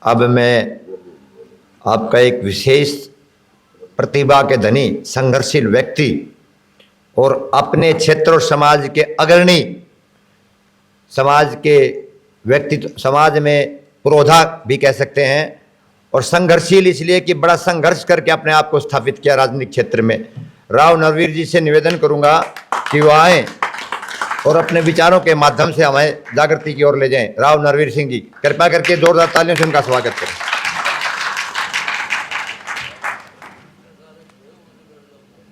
अब मैं आपका एक विशेष प्रतिभा के धनी, संघर्षशील व्यक्ति और अपने क्षेत्र और समाज के अग्रणी, समाज के व्यक्तित्व, समाज में पुरोधा भी कह सकते हैं, और संघर्षशील इसलिए कि बड़ा संघर्ष करके अपने आप को स्थापित किया राजनीतिक क्षेत्र में। राव नरवीर जी से निवेदन करूंगा कि वो आएँ और अपने विचारों के माध्यम से हमें जागृति की ओर ले जाएं। राव नरवीर सिंह जी, कृपया करके जोरदार तालियों से उनका स्वागत करें।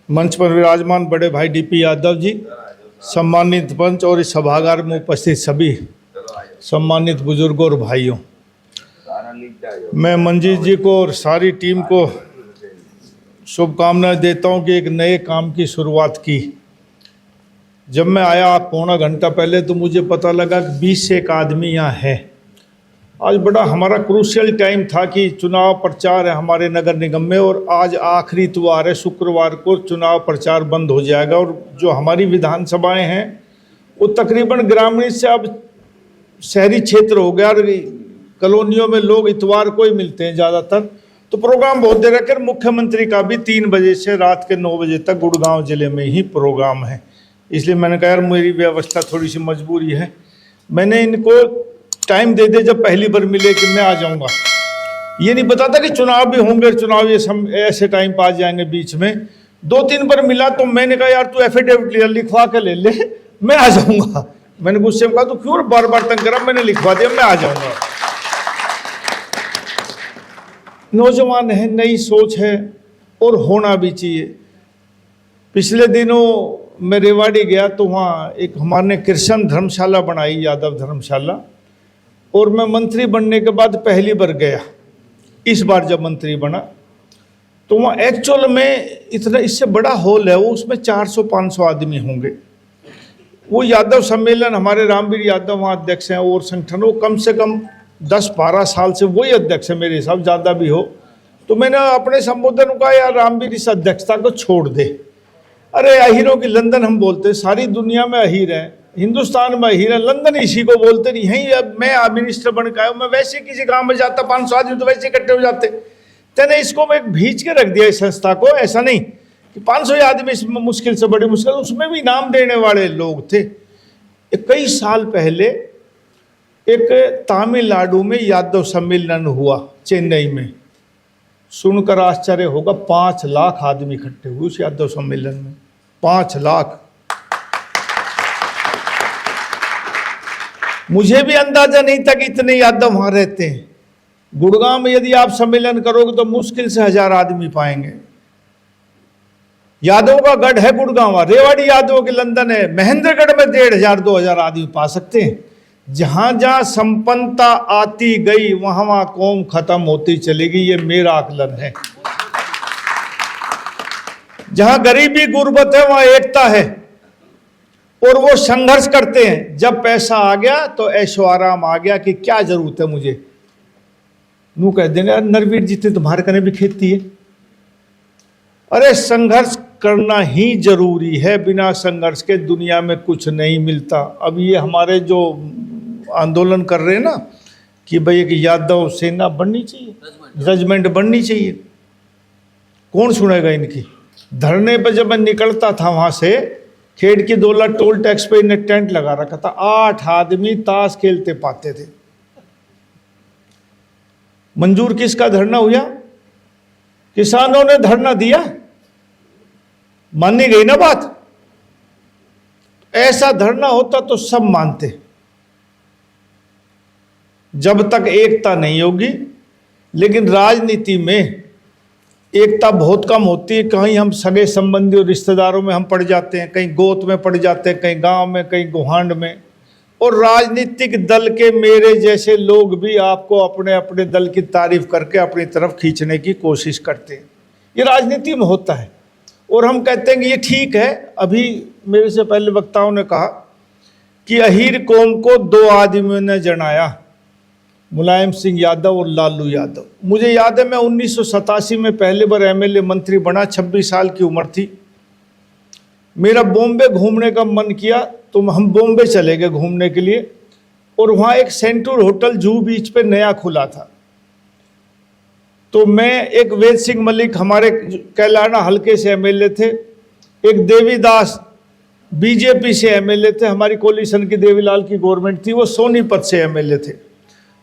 मंच पर विराजमान बड़े भाई डीपी यादव जी, सम्मानित पंच और इस सभागार में उपस्थित सभी सम्मानित बुजुर्गों और भाइयों, मैं मंजीत जी को और सारी टीम को शुभकामनाएं देता हूं कि एक नए काम की शुरुआत की। जब मैं आया पौना घंटा पहले तो मुझे पता लगा कि 20 से एक आदमी यहाँ है। आज बड़ा हमारा क्रूशियल टाइम था कि चुनाव प्रचार है हमारे नगर निगम में, और आज आखिरी इतवार है, शुक्रवार को चुनाव प्रचार बंद हो जाएगा। और जो हमारी विधानसभाएं हैं वो तकरीबन ग्रामीण से अब शहरी क्षेत्र हो गया, और कॉलोनियों में लोग इतवार को ही मिलते हैं ज़्यादातर। तो प्रोग्राम बहुत देर रखकर मुख्यमंत्री का भी 3 बजे से रात के 9 बजे तक गुड़गांव जिले में ही प्रोग्राम है, इसलिए मैंने कहा यार मेरी व्यवस्था थोड़ी सी मजबूरी है, मैंने इनको टाइम दे दे जब पहली बार मिले कि मैं आ जाऊंगा। ये नहीं पता था कि चुनाव भी होंगे, चुनाव ये ऐसे टाइम पर आ जाएंगे बीच में। 2-3 बार मिला तो मैंने कहा यार तू एफिडेविट लिखवा के ले ले, मैं आ जाऊंगा। मैंने गुस्से में कहा तो क्यों बार बार तंग करा, मैंने लिखवा दिया, मैं आ जाऊंगा। नौजवान है, नई सोच है और होना भी चाहिए। पिछले दिनों मैं रेवाड़ी गया तो वहाँ एक हमारे कृष्ण धर्मशाला बनाई, यादव धर्मशाला, और मैं मंत्री बनने के बाद पहली बार गया। इस बार जब मंत्री बना तो वहाँ एक्चुअल में इतना इससे बड़ा हॉल है, वो उसमें 400-500 आदमी होंगे। वो यादव सम्मेलन, हमारे रामवीर यादव वहाँ अध्यक्ष हैं, और संगठन वो कम से कम 10-12 साल से वही अध्यक्ष है मेरे हिसाब, ज़्यादा भी हो। तो मैंने अपने संबोधन को कहा यार रामवीर इस अध्यक्षता को छोड़ दे। अरे अहीरों की लंदन हम बोलते, सारी दुनिया में अहीर है, हिंदुस्तान में अहीर है, लंदन इसी को बोलते नहीं। यहीं अब मैं मिनिस्टर बन के आया हूँ, मैं वैसे किसी गांव में जाता 500 आदमी तो वैसे इकट्ठे हो जाते। तेने इसको मैं भींच के रख दिया इस संस्था को, ऐसा नहीं कि 500 आदमी मुश्किल से बड़ी मुश्किल, उसमें भी इनाम देने वाले लोग थे। कई साल पहले एक तमिलनाडु में यादव सम्मेलन हुआ चेन्नई में, सुनकर आश्चर्य होगा 5 लाख आदमी इकट्ठे हुए उस यादव सम्मेलन में। 5 लाख। मुझे भी अंदाजा नहीं था कि इतने यादव वहां रहते हैं। गुड़गांव में यदि आप सम्मेलन करोगे तो मुश्किल से 1000 आदमी पाएंगे। यादव का गढ़ है गुड़गांव, रेवाड़ी यादव की लंदन है, महेंद्रगढ़ में 1500-2000 आदमी पा सकते हैं। जहां जहां संपन्नता आती गई वहां वहां कौम खत्म होती चलेगी, ये मेरा आकलन है। जहां गरीबी गुर्बत है वहां एकता है, और वो संघर्ष करते हैं। जब पैसा आ गया तो ऐशो आराम आ गया कि क्या जरूरत है मुझे, नू कह देंगे नरवीर जी तुम्हारे कने भी खेती है। अरे संघर्ष करना ही जरूरी है, बिना संघर्ष के दुनिया में कुछ नहीं मिलता। अब ये हमारे जो आंदोलन कर रहे हैं ना कि भाई एक यादव सेना बननी चाहिए, रेजिमेंट बननी चाहिए, कौन सुनेगा इनकी। धरने पर जब मैं निकलता था वहां से, खेड़ की 2 लाख टोल टैक्स पे इन्हें टेंट लगा रखा था, 8 आदमी ताश खेलते पाते थे। मंजूर किसका धरना हुआ? किसानों ने धरना दिया, मानी गई ना बात। ऐसा धरना होता तो सब मानते। जब तक एकता नहीं होगी, लेकिन राजनीति में एकता बहुत कम होती है। कहीं हम सगे संबंधी और रिश्तेदारों में हम पड़ जाते हैं, कहीं गोत में पड़ जाते हैं, कहीं गांव में, कहीं गुहांड में। और राजनीतिक दल के मेरे जैसे लोग भी आपको अपने अपने दल की तारीफ करके अपनी तरफ खींचने की कोशिश करते हैं। ये राजनीति में होता है, और हम कहते हैं कि ये ठीक है। अभी मेरे से पहले वक्ताओं ने कहा कि अहीर कौम को 2 आदमियों ने जनाया, मुलायम सिंह यादव और लालू यादव। मुझे याद है मैं 1987 में पहली बार एमएलए मंत्री बना, 26 साल की उम्र थी। मेरा बॉम्बे घूमने का मन किया तो हम बॉम्बे चले गए घूमने के लिए, और वहाँ एक सेंटूर होटल जूहू बीच पे नया खुला था। तो मैं, एक वेद सिंह मलिक हमारे कैलाना हल्के से एमएलए थे, एक देवीदास बीजेपी से एमएलए थे, हमारी कोलिशन की देवीलाल की गवर्नमेंट थी, वो सोनीपत से एमएलए थे।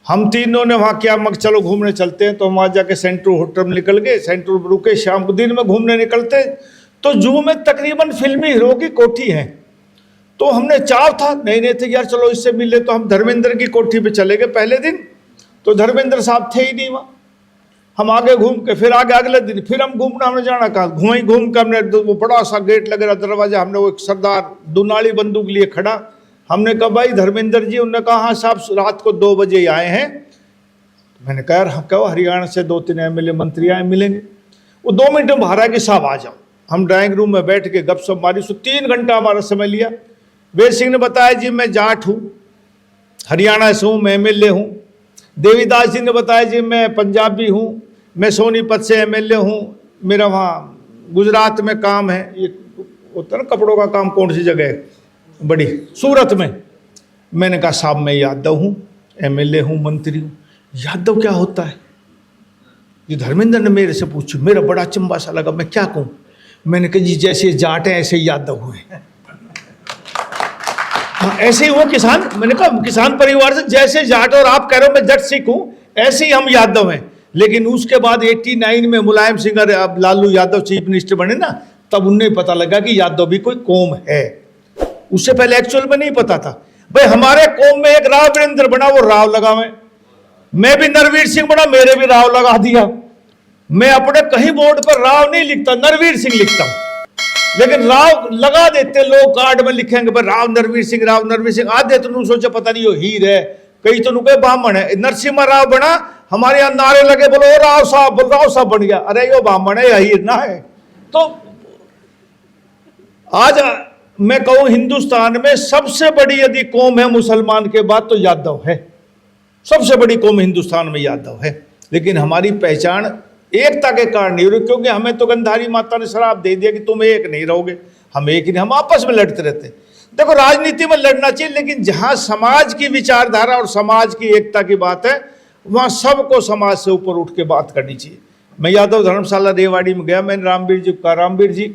हम तीनों ने वहाँ क्या, मग चलो घूमने चलते हैं, तो हम वहाँ जाके सेंट्रल होटल में निकल गए, सेंट्रल में रुके, शाम को दिन में घूमने निकलते तो जू में तकरीबन फिल्मी हीरो की कोठी है, तो हमने चाव था, नहीं थे यार चलो इससे मिले, तो हम धर्मेंद्र की कोठी पे चले गए पहले दिन, तो धर्मेंद्र साहब थे ही नहीं वहाँ। हम आगे घूम के फिर आगे अगले दिन फिर हम घूमना, हमने जाना कहा, घूम के हमने वो बड़ा सा गेट लग रहा दरवाजा, हमने वो एक सरदार दुनाली बंदूक लिए खड़ा, हमने कहा भाई धर्मेंद्र जी, उन्होंने कहा हाँ साहब रात को 2 बजे ही आए हैं। मैंने कहा यार हम क्या, हरियाणा से 2-3 एमएलए मंत्री आए मिलेंगे। वो 2 मिनट में बाहर आके साहब आ जाओ। हम ड्राइंग रूम में बैठ के गपशप मारी, सो 3 घंटा हमारा समय लिया। वेद सिंह ने बताया जी मैं जाट हूँ, हरियाणा से हूँ, मैं एमएलए हूँ। देवीदास जी ने बताया जी मैं पंजाबी हूँ, मैं सोनीपत से एमएलए हूँ, मेरा वहाँ गुजरात में काम है, ये होता है ना कपड़ों का काम, कौन सी जगह है बड़ी, सूरत में। मैंने कहा साहब मैं यादव हूँ, एमएलए हूँ, मंत्री हूँ। यादव क्या होता है? ये धर्मेंद्र ने मेरे से पूछा, मेरा बड़ा चंबा सा लगा, मैं क्या कहूँ? मैंने कहा जी जैसे जाट हैं ऐसे यादव हुए। हाँ ऐसे ही वो किसान, मैंने कहा किसान परिवार से जैसे जाट, और आप कह रहे हो मैं जट सिख हूँ, ऐसे ही हम यादव हैं। लेकिन उसके बाद 89 में मुलायम सिंह और लालू यादव चीफ मिनिस्टर बने ना, तब उन्हें पता लगा कि यादव भी कोई कौम है। उससे पहले एक्चुअल में नहीं पता था। भाई हमारे कौम में एक राव वीरेंद्र बना, वो राव लगा, मैं भी नरवीर सिंह बना, मेरे भी राव लगा दिया। मैं अपने कहीं बोर्ड पर राव नहीं लिखता, नरवीर सिंह लिखता हूं, लेकिन राव लगा देते लोग, कार्ड में लिखेंगे भाई राव नरवीर सिंह, राव नरवीर सिंह। आधे तो सोचे पता नहीं वो हीर है, कई तो नुके ब्राह्मण है। नरसिम्हा राव बना, हमारे यहाँ नारे लगे, बोलो राव साहब बन गया, अरे यो ब्राह्मण है या हीर ना है। तो आज मैं कहूं हिंदुस्तान में सबसे बड़ी यदि कौम है मुसलमान के बाद तो यादव है, सबसे बड़ी कौम हिंदुस्तान में यादव है। लेकिन हमारी पहचान एकता के कारण नहीं हो रही, क्योंकि हमें तो गंधारी माता ने शराब दे दिया कि तुम एक नहीं रहोगे, हम एक ही नहीं, हम आपस में लड़ते रहते। देखो राजनीति में लड़ना चाहिए, लेकिन जहां समाज की विचारधारा और समाज की एकता की बात है, वहां सबको समाज से ऊपर उठ के बात करनी चाहिए। मैं यादव धर्मशाला रेवाड़ी में गया, मैंने रामवीर जी को कहा, रामवीर जी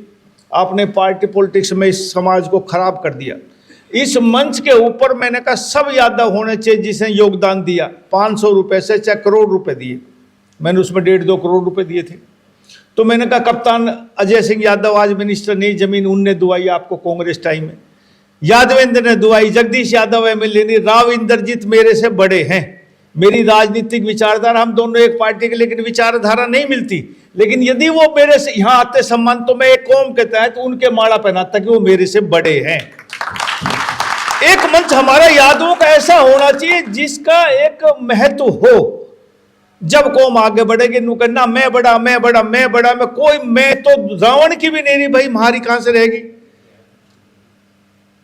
आपने पार्टी पॉलिटिक्स में इस समाज को खराब कर दिया। इस मंच के ऊपर मैंने कहा सब यादव होने चाहिए जिसने योगदान दिया, 500 रुपए से चाहे करोड़ रुपए दिए, मैंने उसमें 1.5-2 करोड़ रुपए दिए थे। तो मैंने कहा कप्तान अजय सिंह यादव आज मिनिस्टर नहीं, जमीन उनने दुआई आपको कांग्रेस टाइम में, यादवेंद्र ने दुआई, जगदीश यादव एमएलए नहीं, राव इंद्रजीत मेरे से बड़े हैं, मेरी राजनीतिक विचारधारा, हम दोनों एक पार्टी के लेकिन विचारधारा नहीं मिलती, लेकिन यदि वो मेरे से यहाँ आते सम्मान, तो मैं एक कौम के तहत उनके माला पहनाता कि वो मेरे से बड़े हैं। एक मंच हमारा यादवों का ऐसा होना चाहिए जिसका एक महत्व हो। जब कौम आगे बढ़ेगी, नु कहना मैं बड़ा मैं बड़ा मैं बड़ा, मैं कोई, मैं तो रावण की भी नहीं रही भाई, हमारी कहां से रहेगी।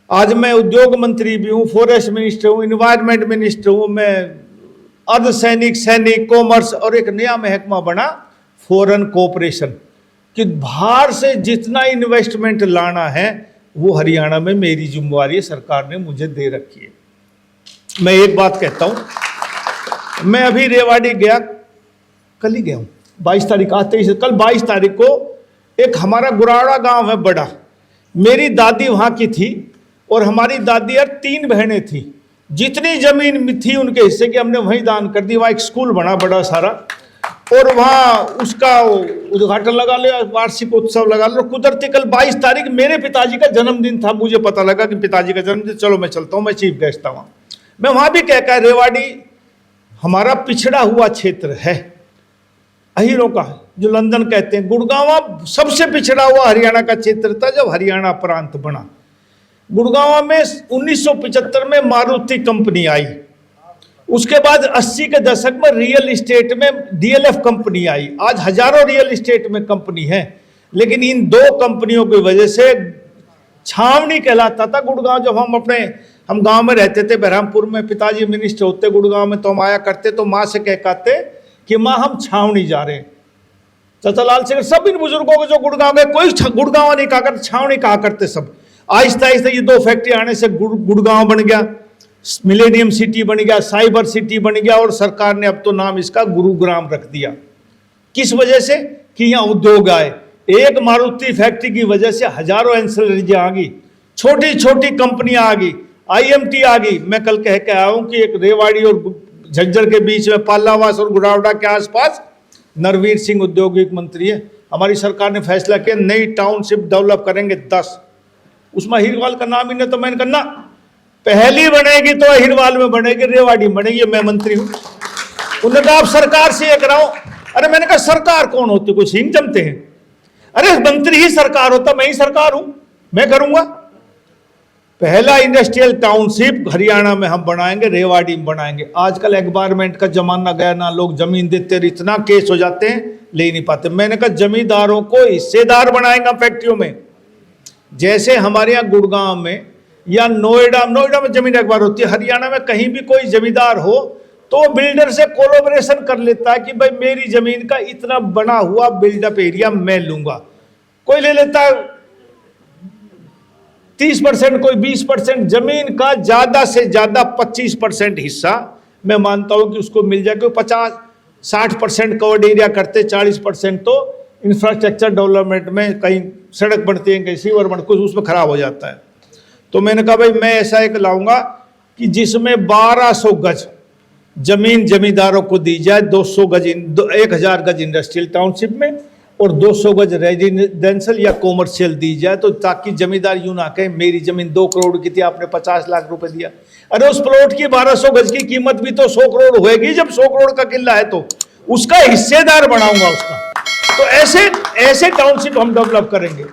आज मैं उद्योग मंत्री भी हूं, फॉरेस्ट मिनिस्टर हूं, इन्वायरमेंट मिनिस्टर हूं, मैं अर्धसैनिक, सैनिक, कॉमर्स, और एक नया महकमा बना फॉरेन कोऑपरेशन, कि बाहर से जितना इन्वेस्टमेंट लाना है वो हरियाणा में मेरी जिम्मेवारी है, सरकार ने मुझे दे रखी है। मैं एक बात कहता हूं, मैं अभी रेवाड़ी गया, कल ही गया हूं, 22 तारीख, आज 23, कल 22 तारीख को एक हमारा गुराड़ा गांव है बड़ा, मेरी दादी वहां की थी, और हमारी दादी यार 3 बहनें थी, जितनी जमीन थी उनके हिस्से की हमने वहीं दान कर दी। वहाँ एक स्कूल बना बड़ा सारा, और वहाँ उसका उद्घाटन लगा लिया, वार्षिक उत्सव लगा लिया। कुदरती कल 22 तारीख मेरे पिताजी का जन्मदिन था, मुझे पता लगा कि पिताजी का जन्मदिन, चलो मैं चलता हूँ, मैं चीफ गेस्ट था वहाँ। मैं वहाँ भी कह रेवाड़ी हमारा पिछड़ा हुआ क्षेत्र है, अहीरों का है, जो लंदन कहते हैं। गुड़गांव सबसे पिछड़ा हुआ हरियाणा का क्षेत्र था जब हरियाणा प्रांत बना। गुड़गांव में 1975 में मारुति कंपनी आई, उसके बाद 80 के दशक में रियल एस्टेट में डीएलएफ कंपनी आई। आज हजारों रियल एस्टेट में कंपनी है, लेकिन इन 2 कंपनियों की वजह से छावनी कहलाता था गुड़गांव। जब हम गांव में रहते थे बहरामपुर में, पिताजी मिनिस्टर होते गुड़गांव में, तो हम आया करते तो माँ से कहते कि माँ हम छावनी जा रहे हैं। चाचा लाल सिंह, सब इन बुजुर्गों को जो गुड़गांव गए, कोई गुड़गांव नहीं कहा करते, छावनी कहा करते सब। आहिस्ता आहिस्ता ये 2 फैक्ट्री आने से गुड़गांव बन गया, मिलेनियम सिटी बन गया, साइबर सिटी बन गया, और सरकार ने अब तो नाम इसका गुरुग्राम रख दिया। किस वजह से? कि यहाँ उद्योग आए। एक मारुति फैक्ट्री की वजह से हजारों एंसिलरीज आ गई, छोटी छोटी कंपनियां आ गई, IMT आ गई। मैं कल कह के आया हूं कि एक रेवाड़ी और झज्जर के बीच में पालावास और गुड़ावड़ा के आसपास नरवीर सिंह औद्योगिक मंत्री है, हमारी सरकार ने फैसला किया नई टाउनशिप डेवलप करेंगे 10। उसमें अहिरवाल का नाम ही नहीं, तो मैंने करना पहली बनेगी तो अहिरवाल में बनेगी, रेवाड़ी में बनेगी, मैं मंत्री हूं। उन्होंने कहा आप सरकार से ये कराओ। अरे मैंने कहा सरकार कौन होती, कोई सिंह जमते हैं? अरे मंत्री ही सरकार होता, मैं ही सरकार हूं, मैं करूंगा। पहला इंडस्ट्रियल टाउनशिप हरियाणा में हम बनाएंगे, रेवाड़ी में बनाएंगे। आजकल एनवायरमेंट का जमाना गया ना, लोग जमीन देते और इतना केस हो जाते हैं, ले नहीं पाते। मैंने कहा जमींदारों को हिस्सेदार बनाएंगे फैक्ट्रियों में। जैसे हमारे यहाँ गुड़गांव में या नोएडा में जमीन अखबार होती है, हरियाणा में कहीं भी कोई जमींदार हो तो बिल्डर से कोलैबोरेशन कर लेता है कि भाई मेरी जमीन का इतना बना हुआ बिल्डअप एरिया मैं लूंगा। कोई ले लेता है 30%, कोई 20%, जमीन का ज्यादा से ज्यादा 25% हिस्सा मैं मानता हूं कि उसको मिल जाए। 50-60% कवर्ड एरिया करते, 40% तो इंफ्रास्ट्रक्चर डेवलपमेंट में, कहीं सड़क बनती है, कहीं सीवर बनती, कुछ उसमें खराब हो जाता है। तो मैंने कहा भाई मैं ऐसा एक लाऊंगा कि जिसमें 1200 गज जमीन जमींदारों को दी जाए, 200 गज 1000 गज इंडस्ट्रियल टाउनशिप में और 200 गज रेजिडेंशियल या कॉमर्शियल दी जाए, तो ताकि जमींदार यूं ना कहे मेरी जमीन 2 करोड़ की थी, आपने 50 लाख रुपए दिया। अरे उस प्लॉट की 1200 गज की कीमत भी तो 100 करोड़ होएगी, जब 100 करोड़ का किला है तो उसका हिस्सेदार बनाऊंगा उसका। तो ऐसे टाउनशिप हम डेवलप करेंगे।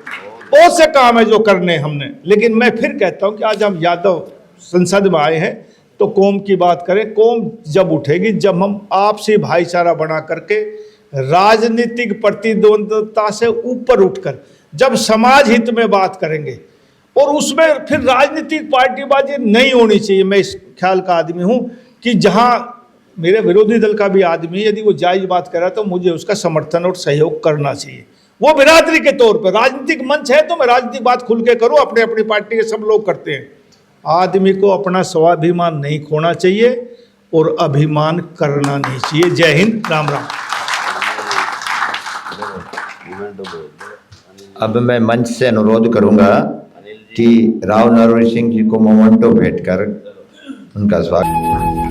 बहुत से काम है जो करने हमने। लेकिन मैं फिर कहता हूं कि आज हम यादव संसद में आए हैं तो कौम की बात करें। कौम जब उठेगी जब हम आपसी भाईचारा बना करके, राजनीतिक प्रतिद्वंद्विता से ऊपर उठकर जब समाज हित में बात करेंगे, और उसमें फिर राजनीतिक पार्टीबाजी नहीं होनी चाहिए। मैं इस ख्याल का आदमी हूं कि जहां मेरे विरोधी दल का भी आदमी यदि वो जायज बात कर रहा है तो मुझे उसका समर्थन और सहयोग करना चाहिए, वो बिरादरी के तौर पर। राजनीतिक मंच है तो मैं राजनीतिक बात खुल के करूं, अपने अपनी पार्टी के सब लोग करते हैं। आदमी को अपना स्वाभिमान नहीं खोना चाहिए और अभिमान करना नहीं चाहिए। जय हिंद, राम राम। अब मैं मंच से अनुरोध करूंगा कि राव नरवीर सिंह जी को मोमेंटो भेंट कर उनका स्वागत।